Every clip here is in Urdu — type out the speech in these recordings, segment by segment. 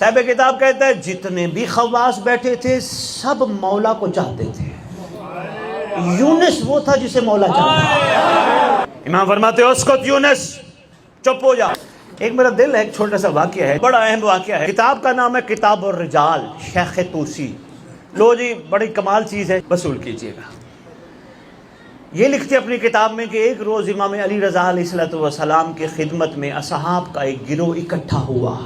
صاحب کتاب کہتا ہے جتنے بھی خواص بیٹھے تھے سب مولا کو چاہتے تھے، یونس وہ تھا جسے مولا چاہتا تھا۔ امام فرماتے اسکت یونس، چپ ہو جا۔ ایک میرا دل ہے، ایک چھوٹا سا واقعہ ہے، بڑا اہم واقعہ ہے۔ کتاب کا نام ہے کتاب الرجال، شیخ طوسی۔ لو جی، بڑی کمال چیز ہے، وصول کیجئے گا۔ یہ لکھتے اپنی کتاب میں کہ ایک روز امام علی رضا علیہ السلام کی خدمت میں اصحاب کا ایک گروہ اکٹھا ہوا،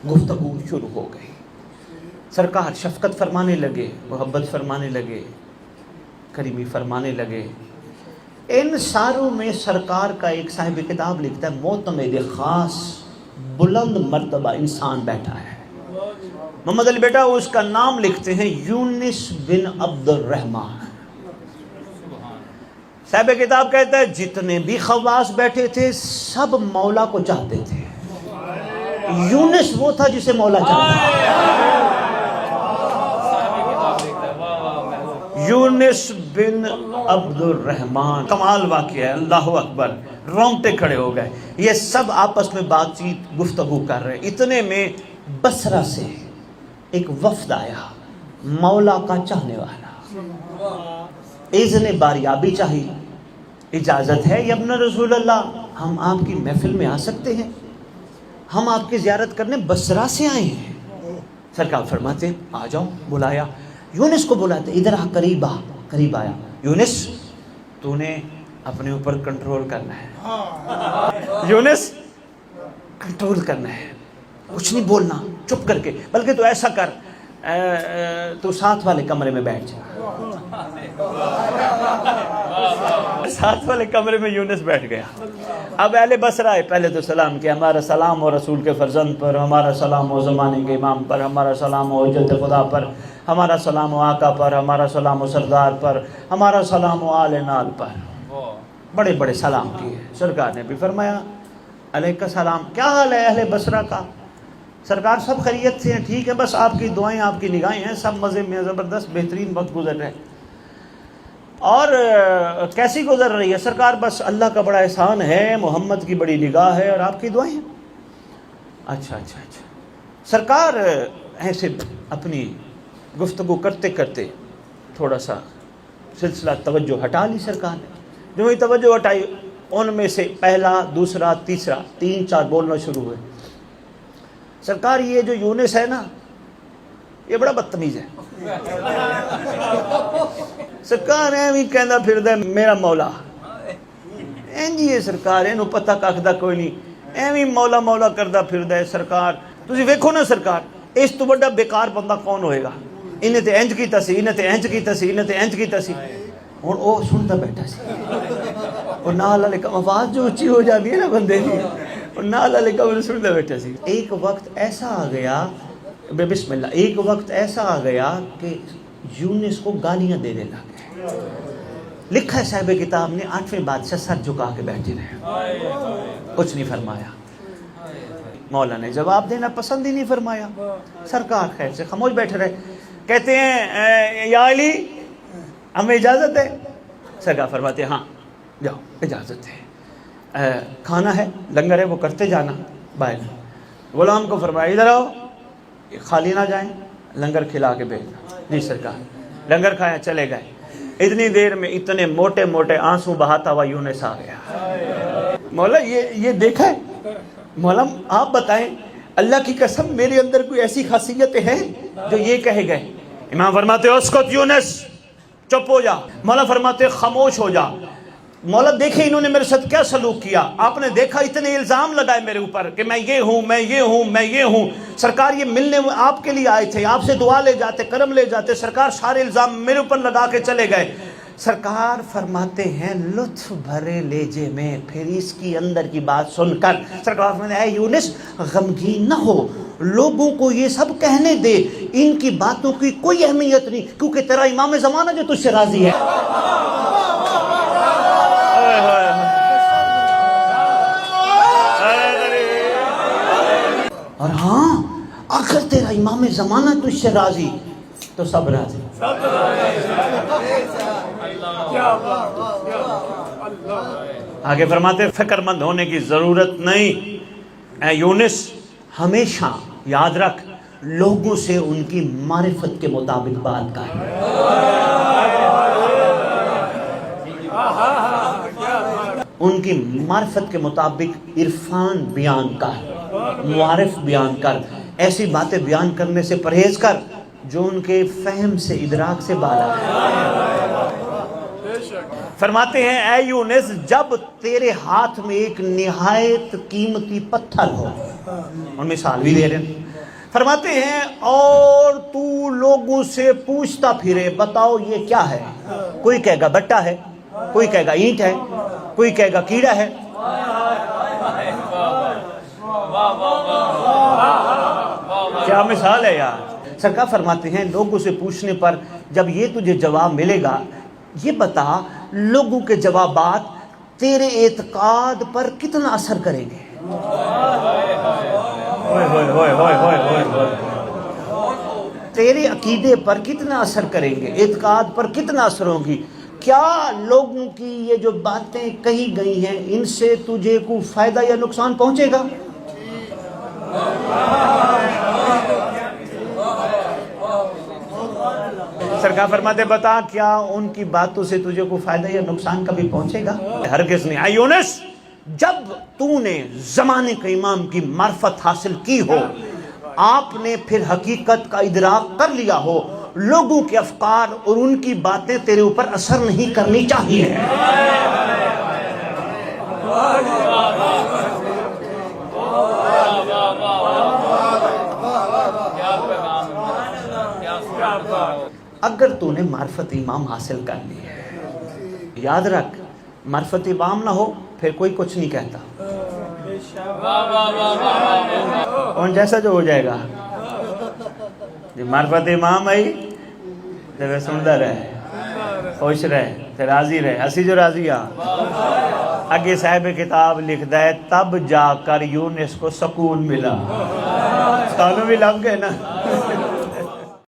گفتگو شروع ہو گئی۔ سرکار شفقت فرمانے لگے، محبت فرمانے لگے، کریمی فرمانے لگے۔ ان ساروں میں سرکار کا ایک صاحب کتاب لکھتا ہے معتمد خاص بلند مرتبہ انسان بیٹھا ہے، محمد علی بیٹا، اس کا نام لکھتے ہیں یونس بن عبد الرحمن۔ صاحب کتاب کہتا ہے جتنے بھی خواص بیٹھے تھے سب مولا کو چاہتے تھے، یونس وہ تھا جسے مولا چاہتا تھا۔ یونس بن عبد الرحمن، کمال واقعہ ہے، اللہ اکبر، رونگٹے کھڑے ہو گئے۔ یہ سب آپس میں بات چیت گفتگو کر رہے، اتنے میں بصرہ سے ایک وفد آیا، مولا کا چاہنے والا۔ اذن باریابی چاہیے، اجازت ہے یا ابن رسول اللہ، ہم آپ کی محفل میں آ سکتے ہیں؟ ہم آپ کی زیارت کرنے بصرہ سے آئے ہیں۔ سرکار فرماتے ہیں آ جاؤ۔ بلایا، یونس کو بلاتے، ادھر آ، قریب آ۔ قریب آیا، یونس تو نے اپنے اوپر کنٹرول کرنا ہے، یونس کنٹرول کرنا ہے، کچھ نہیں بولنا، چپ کر کے، بلکہ تو ایسا کر، تو ساتھ والے کمرے میں بیٹھ جا۔ ساتھ والے کمرے میں یونس بیٹھ گیا۔ اب اہل بصرہ آئے، پہلے تو سلام کیا، ہمارا سلام ہو رسول کے فرزند پر، ہمارا سلام ہو زمانے کے امام پر، ہمارا سلام ہو حجت خدا پر، ہمارا سلام ہو آقا پر، ہمارا سلام ہو سردار پر، ہمارا سلام ہو آل نال پر۔ بڑے بڑے سلام کیے۔ سرکار نے بھی فرمایا علیکہ السلام، کیا حال ہے اہل بصرہ کا؟ سرکار سب خیریت سے ہیں، ٹھیک ہے، بس آپ کی دعائیں، آپ کی نگاہیں ہیں، سب مزے میں، زبردست بہترین وقت گزر رہے۔ اور کیسی گزر رہی ہے؟ سرکار بس اللہ کا بڑا احسان ہے، محمد کی بڑی نگاہ ہے اور آپ کی دعائیں ہیں۔ اچھا اچھا اچھا۔ سرکار ایسے اپنی گفتگو کرتے کرتے تھوڑا سا سلسلہ توجہ ہٹا لی سرکار نے۔ جو ہی توجہ ہٹائی، ان میں سے پہلا، دوسرا، تیسرا، 3-4 بولنا شروع ہوئے۔ سرکار یہ جو یونس ہے نا، یہ بڑا بدتمیز ہے۔ سرکار ایویں کہندا پھردا میرا مولا، اینجی ہے سرکار، اینو پتہ ککھ کوئی نہیں، ایویں مولا مولا کردا پھردا ہے۔ سرکار تسی ویکھو نا سرکار، اس تو بڑا بیکار بندہ کون ہوئے گا؟ انہیں تے انج کیتا سی، انہیں تے انج کیتا سی، انہیں تے انج کیتا سی۔ ہن او سندا بیٹھا سی، اور نال والے کم آواز جو اونچی ہو جاتی ہے نا بندے دی، اور نال والے کم سندا بیٹھا سی۔ ایک وقت ایسا آ گیا، بسم اللہ، ایک وقت ایسا آ گیا کہ یونس کو گالیاں دینے لگے۔ لکھا ہے صاحب کتاب نے 8ویں بادشاہ سر جھکا کے بیٹھے رہے، کچھ نہیں فرمایا۔ مولا نے جواب دینا پسند ہی نہیں فرمایا۔ سرکار خیر سے خاموش بیٹھے رہے۔ کہتے ہیں یا علی، ہمیں اجازت ہے؟ سرکار فرماتے ہیں ہاں جاؤ، اجازت ہے، کھانا ہے، لنگر ہے، وہ کرتے جانا۔ باہر غلام کو فرمایا ادھر آؤ، خالی نہ جائیں، لنگر کھلا کے بھیجنا۔ جی سرکار، لنگر کھایا، چلے گئے۔ اتنی دیر میں اتنے موٹے موٹے آنسو بہاتا ہوا یونس آ گیا۔ مولا یہ دیکھا ہے؟ مولا آپ بتائیں، اللہ کی قسم میرے اندر کوئی ایسی خاصیت ہے جو یہ کہے گئے؟ امام فرماتے اسکت یونس، چپ ہو جا۔ مولا فرماتے خاموش ہو جا۔ مولا دیکھیں انہوں نے میرے ساتھ کیا سلوک کیا، آپ نے دیکھا اتنے الزام لگائے میرے اوپر کہ میں یہ ہوں، میں یہ ہوں، میں یہ ہوں۔ سرکار یہ ملنے آپ کے لیے آئے تھے، آپ سے دعا لے جاتے، کرم لے جاتے، سرکار سارے الزام میرے اوپر لگا کے چلے گئے۔ سرکار فرماتے ہیں لطف بھرے لہجے میں، پھر اس کی اندر کی بات سن کر سرکار فرماتے ہیں اے یونس غمگین نہ ہو، لوگوں کو یہ سب کہنے دے، ان کی باتوں کی کوئی اہمیت نہیں، کیونکہ تیرا امام زمانہ جو تجھ سے راضی ہے۔ اور ہاں، اگر تیرا امام زمانہ تجھ سے راضی تو سب راضی۔ آگے فرماتے فکر مند ہونے کی ضرورت نہیں، اے یونس ہمیشہ یاد رکھ لوگوں سے ان کی معرفت کے مطابق بات کر، ان کی معرفت کے مطابق عرفان بیان کر، معارف بیان کر، ایسی باتیں بیان کرنے سے پرہیز کر جو ان کے فہم سے ادراک سے بالا ہے۔ فرماتے ہیں اے یونس جب تیرے ہاتھ میں ایک نہایت قیمتی پتھر ہو، اور مثال بھی دے رہے ہیں، فرماتے ہیں اور تو لوگوں سے پوچھتا پھرے بتاؤ یہ کیا ہے، کوئی کہے گا بٹا ہے، کوئی کہے گا اینٹ ہے، کوئی کہے گا کیڑا ہے، کیا مثال ہے یار۔ سرکار فرماتے ہیں لوگوں سے پوچھنے پر جب یہ تجھے جواب ملے گا، یہ بتا لوگوں کے جوابات تیرے اعتقاد پر کتنا اثر کریں گے۔ تیرے عقیدے پر کتنا اثر کریں گے، اعتقاد پر کتنا اثر ہوگی۔ کیا لوگوں کی یہ جو باتیں کہی گئی ہیں ان سے تجھے کوئی فائدہ یا نقصان پہنچے گا؟ سرکار فرماتے بتا کیا ان کی باتوں سے تجھے کوئی فائدہ یا نقصان کبھی پہنچے گا؟ ہرگز نہیں۔ اے یونس جب تو نے زمانے کے امام کی معرفت حاصل کی ہو، آپ نے پھر حقیقت کا ادراک کر لیا ہو، لوگوں کے افکار اور ان کی باتیں تیرے اوپر اثر نہیں کرنی چاہیے۔ اگر تو نے معرفت امام حاصل کر لی ہے، یاد رکھ معرفت امام نہ ہو پھر کوئی کچھ نہیں کہتا، کون جیسا جو ہو جائے گا۔ جی معرفت امام آئی تو سنتا رہے، خوش رہے، پھر راضی رہے، ہنسی جو راضی آ آگے صاحب کتاب لکھتا ہے تب جا کر یونس کو سکون ملا، سانوں بھی لگ گئے نا۔